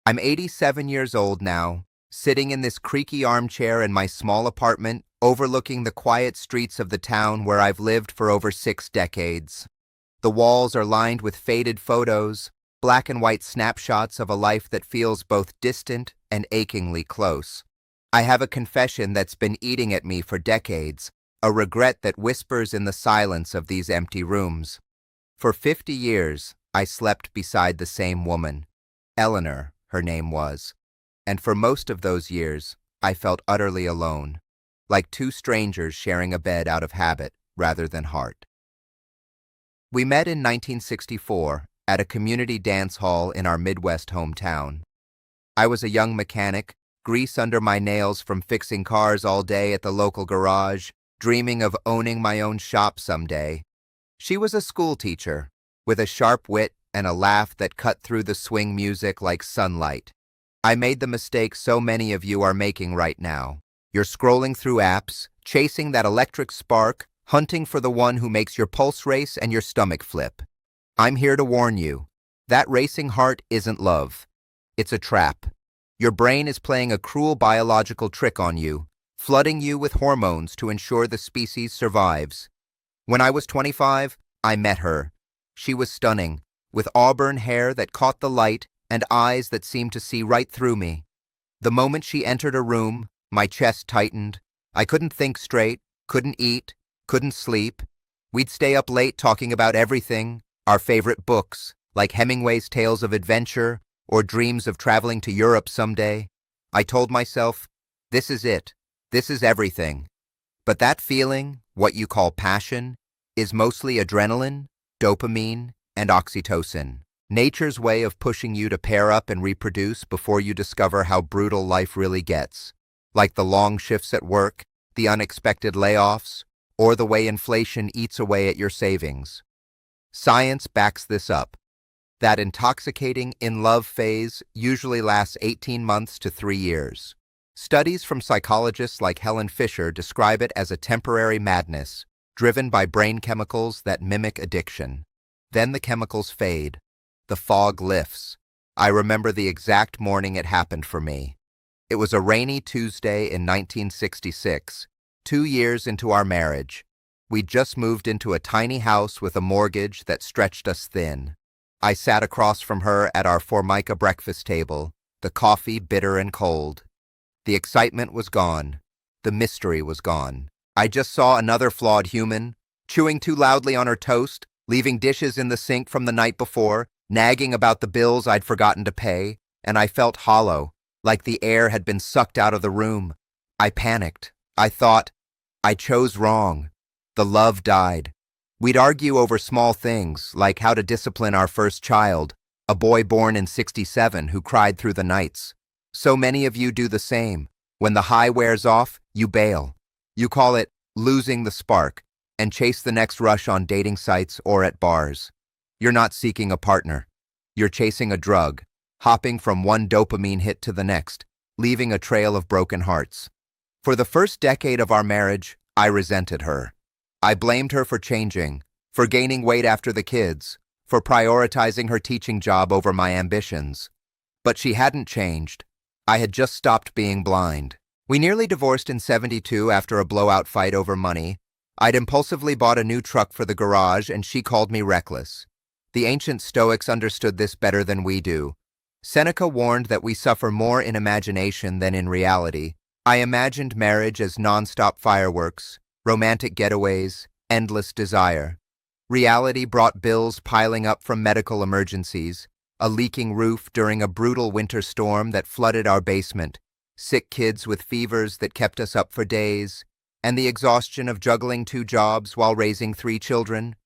I'm 87 years old now, sitting in this creaky armchair in my small apartment, overlooking the quiet streets of the town where I've lived for over 6 decades. The walls are lined with faded photos, black and white snapshots of a life that feels both distant and achingly close. I have a confession that's been eating at me for decades, a regret that whispers in the silence of these empty rooms. For 50 years, I slept beside the same woman. Eleanor, her name was. And for most of those years, I felt utterly alone, like two strangers sharing a bed out of habit rather than heart. We met in 1964 at a community dance hall in our Midwest hometown. I was a young mechanic, grease under my nails from fixing cars all day at the local garage, dreaming of owning my own shop someday. She was a school teacher, with a sharp wit and a laugh that cut through the swing music like sunlight. I made the mistake so many of you are making right now. You're scrolling through apps, chasing that electric spark, hunting for the one who makes your pulse race and your stomach flip. I'm here to warn you. That racing heart isn't love. It's a trap. Your brain is playing a cruel biological trick on you, flooding you with hormones to ensure the species survives. When I was 25, I met her. She was stunning, with auburn hair that caught the light and eyes that seemed to see right through me. The moment she entered a room, my chest tightened. I couldn't think straight, couldn't eat, couldn't sleep. We'd stay up late talking about everything, our favorite books, like Hemingway's Tales of Adventure or dreams of traveling to Europe someday. I told myself, this is it. This is everything. But that feeling, what you call passion, is mostly adrenaline, dopamine, and oxytocin. Nature's way of pushing you to pair up and reproduce before you discover how brutal life really gets. Like the long shifts at work, the unexpected layoffs, or the way inflation eats away at your savings. Science backs this up. That intoxicating in-love phase usually lasts 18 months to 3 years. Studies from psychologists like Helen Fisher describe it as a temporary madness, driven by brain chemicals that mimic addiction. Then the chemicals fade. The fog lifts. I remember the exact morning it happened for me. It was a rainy Tuesday in 1966, 2 years into our marriage. We'd just moved into a tiny house with a mortgage that stretched us thin. I sat across from her at our Formica breakfast table, the coffee bitter and cold. The excitement was gone. The mystery was gone. I just saw another flawed human, chewing too loudly on her toast, leaving dishes in the sink from the night before, nagging about the bills I'd forgotten to pay, and I felt hollow, like the air had been sucked out of the room. I panicked. I thought, I chose wrong. The love died. We'd argue over small things, like how to discipline our first child, a boy born in '67 who cried through the nights. So many of you do the same. When the high wears off, you bail. You call it losing the spark, and chase the next rush on dating sites or at bars. You're not seeking a partner. You're chasing a drug, hopping from one dopamine hit to the next, leaving a trail of broken hearts. For the first decade of our marriage, I resented her. I blamed her for changing, for gaining weight after the kids, for prioritizing her teaching job over my ambitions. But she hadn't changed. I had just stopped being blind. We nearly divorced in '72 after a blowout fight over money. I'd impulsively bought a new truck for the garage and she called me reckless. The ancient Stoics understood this better than we do. Seneca warned that we suffer more in imagination than in reality. I imagined marriage as non-stop fireworks, romantic getaways, endless desire. Reality brought bills piling up from medical emergencies, a leaking roof during a brutal winter storm that flooded our basement, sick kids with fevers that kept us up for days, and the exhaustion of juggling 2 jobs while raising 3 children.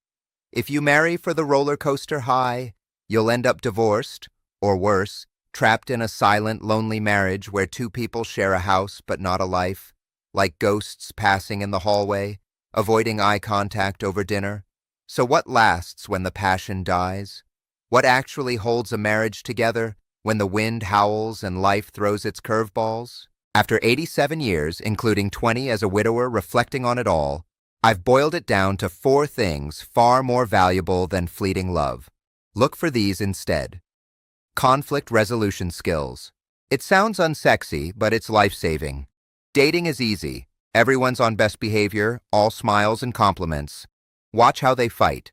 If you marry for the roller coaster high, you'll end up divorced, or worse, trapped in a silent, lonely marriage where 2 people share a house but not a life, like ghosts passing in the hallway, avoiding eye contact over dinner. So what lasts when the passion dies? What actually holds a marriage together when the wind howls and life throws its curveballs? After 87 years, including 20 as a widower reflecting on it all, I've boiled it down to 4 things far more valuable than fleeting love. Look for these instead. Conflict resolution skills. It sounds unsexy, but it's life-saving. Dating is easy. Everyone's on best behavior, all smiles and compliments. Watch how they fight.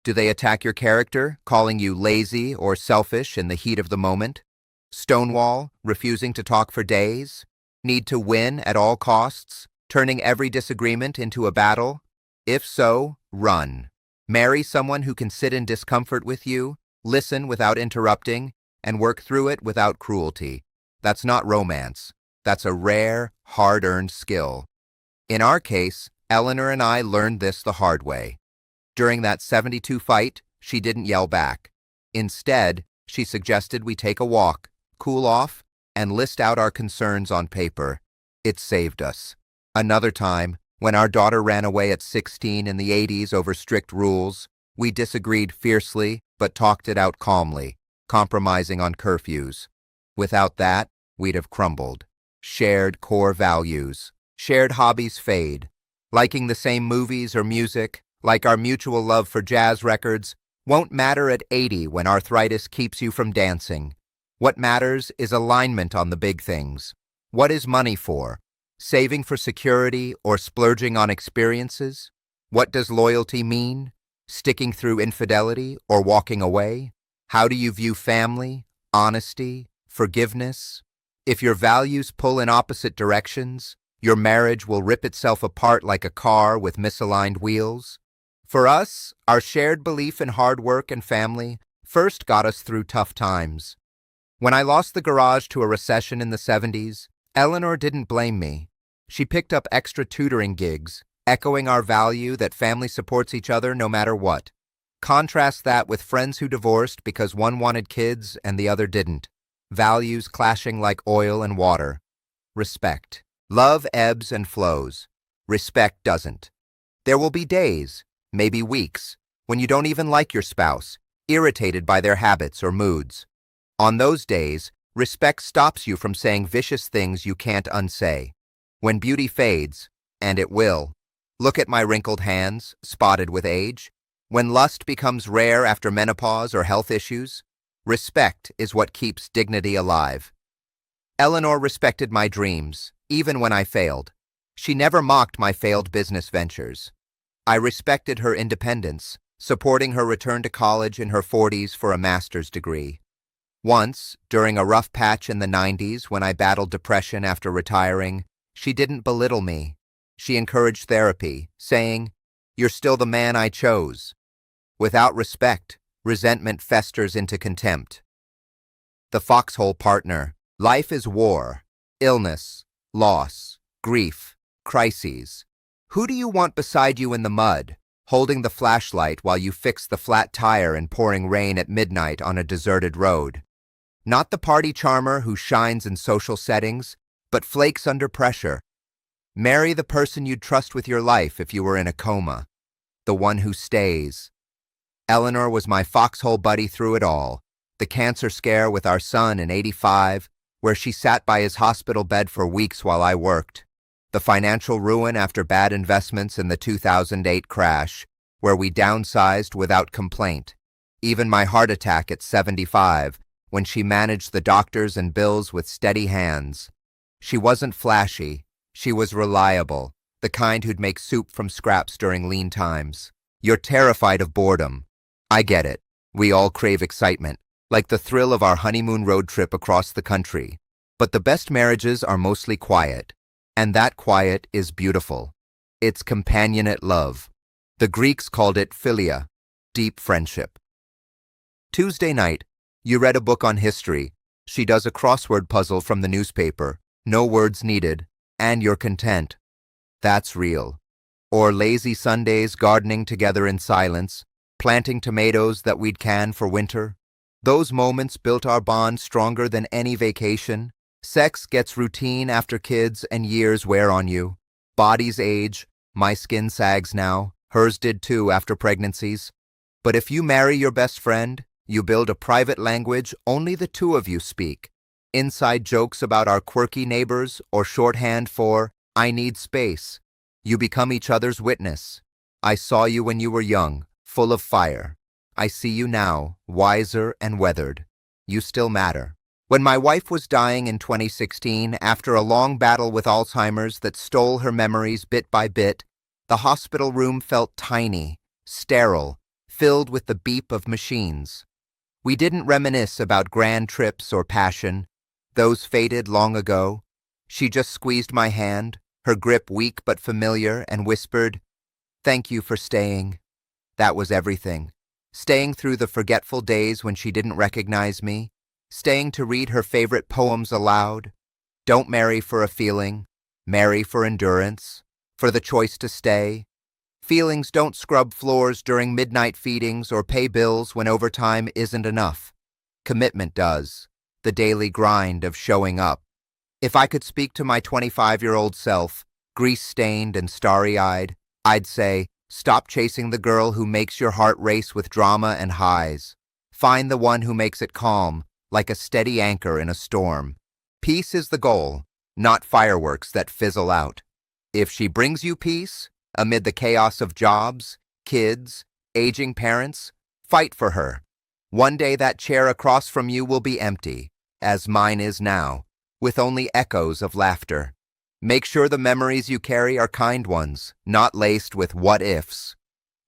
Do they attack your character, calling you lazy or selfish in the heat of the moment? Stonewall, refusing to talk for days? Need to win at all costs, turning every disagreement into a battle? If so, run. Marry someone who can sit in discomfort with you, listen without interrupting, and work through it without cruelty. That's not romance. That's a rare, hard-earned skill. In our case, Eleanor and I learned this the hard way. During that 72 fight, she didn't yell back. Instead, she suggested we take a walk, cool off, and list out our concerns on paper. It saved us. Another time, when our daughter ran away at 16 in the 80s over strict rules, we disagreed fiercely but talked it out calmly, compromising on curfews. Without that, we'd have crumbled. Shared core values. Shared hobbies fade. Liking the same movies or music, like our mutual love for jazz records, won't matter at 80 when arthritis keeps you from dancing. What matters is alignment on the big things. What is money for? Saving for security or splurging on experiences? What does loyalty mean? Sticking through infidelity or walking away? How do you view family, honesty, forgiveness? If your values pull in opposite directions, your marriage will rip itself apart like a car with misaligned wheels. For us, our shared belief in hard work and family first got us through tough times. When I lost the garage to a recession in the 70s, Eleanor didn't blame me. She picked up extra tutoring gigs, echoing our value that family supports each other no matter what. Contrast that with friends who divorced because one wanted kids and the other didn't. Values clashing like oil and water. Respect. Love ebbs and flows. Respect doesn't. There will be days, maybe weeks, when you don't even like your spouse, irritated by their habits or moods. On those days, respect stops you from saying vicious things you can't unsay. When beauty fades, and it will, look at my wrinkled hands, spotted with age. When lust becomes rare after menopause or health issues, respect is what keeps dignity alive. Eleanor respected my dreams, even when I failed. She never mocked my failed business ventures. I respected her independence, supporting her return to college in her 40s for a master's degree. Once, during a rough patch in the 90s when I battled depression after retiring, she didn't belittle me. She encouraged therapy, saying, "You're still the man I chose." Without respect, resentment festers into contempt. The foxhole partner. Life is war, illness, loss, grief, crises. Who do you want beside you in the mud, holding the flashlight while you fix the flat tire in pouring rain at midnight on a deserted road? Not the party charmer who shines in social settings, but flakes under pressure. Marry the person you'd trust with your life if you were in a coma. The one who stays. Eleanor was my foxhole buddy through it all. The cancer scare with our son in '85, where she sat by his hospital bed for weeks while I worked. The financial ruin after bad investments in the 2008 crash, where we downsized without complaint. Even my heart attack at 75, when she managed the doctors and bills with steady hands. She wasn't flashy. She was reliable, the kind who'd make soup from scraps during lean times. You're terrified of boredom. I get it. We all crave excitement, like the thrill of our honeymoon road trip across the country. But the best marriages are mostly quiet. And that quiet is beautiful. It's companionate love. The Greeks called it philia, deep friendship. Tuesday night, you read a book on history. She does a crossword puzzle from the newspaper. No words needed, and you're content. That's real. Or lazy Sundays gardening together in silence, planting tomatoes that we'd can for winter. Those moments built our bond stronger than any vacation. Sex gets routine after kids and years wear on you. Bodies age, my skin sags now, hers did too after pregnancies. But if you marry your best friend, you build a private language only the two of you speak. Inside jokes about our quirky neighbors or shorthand for, "I need space." You become each other's witness. I saw you when you were young, full of fire. I see you now, wiser and weathered. You still matter. When my wife was dying in 2016, after a long battle with Alzheimer's that stole her memories bit by bit, the hospital room felt tiny, sterile, filled with the beep of machines. We didn't reminisce about grand trips or passion. Those faded long ago. She just squeezed my hand, her grip weak but familiar, and whispered, "Thank you for staying." That was everything. Staying through the forgetful days when she didn't recognize me. Staying to read her favorite poems aloud. Don't marry for a feeling. Marry for endurance. For the choice to stay. Feelings don't scrub floors during midnight feedings or pay bills when overtime isn't enough. Commitment does. The daily grind of showing up. If I could speak to my 25-year-old self, grease-stained and starry-eyed, I'd say, stop chasing the girl who makes your heart race with drama and highs. Find the one who makes it calm, like a steady anchor in a storm. Peace is the goal, not fireworks that fizzle out. If she brings you peace, amid the chaos of jobs, kids, aging parents, fight for her. One day that chair across from you will be empty, as mine is now, with only echoes of laughter. Make sure the memories you carry are kind ones, not laced with what-ifs.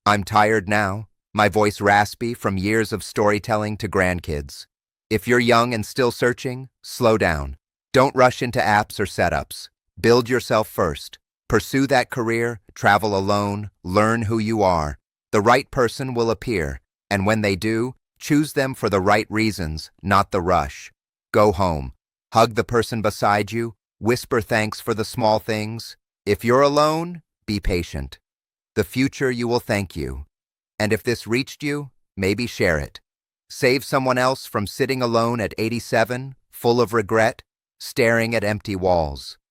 I'm tired now, my voice raspy from years of storytelling to grandkids. If you're young and still searching, slow down. Don't rush into apps or setups. Build yourself first. Pursue that career, travel alone, learn who you are. The right person will appear, and when they do, choose them for the right reasons, not the rush. Go home. Hug the person beside you. Whisper thanks for the small things. If you're alone, be patient. The future you will thank you. And if this reached you, maybe share it. Save someone else from sitting alone at 87, full of regret, staring at empty walls.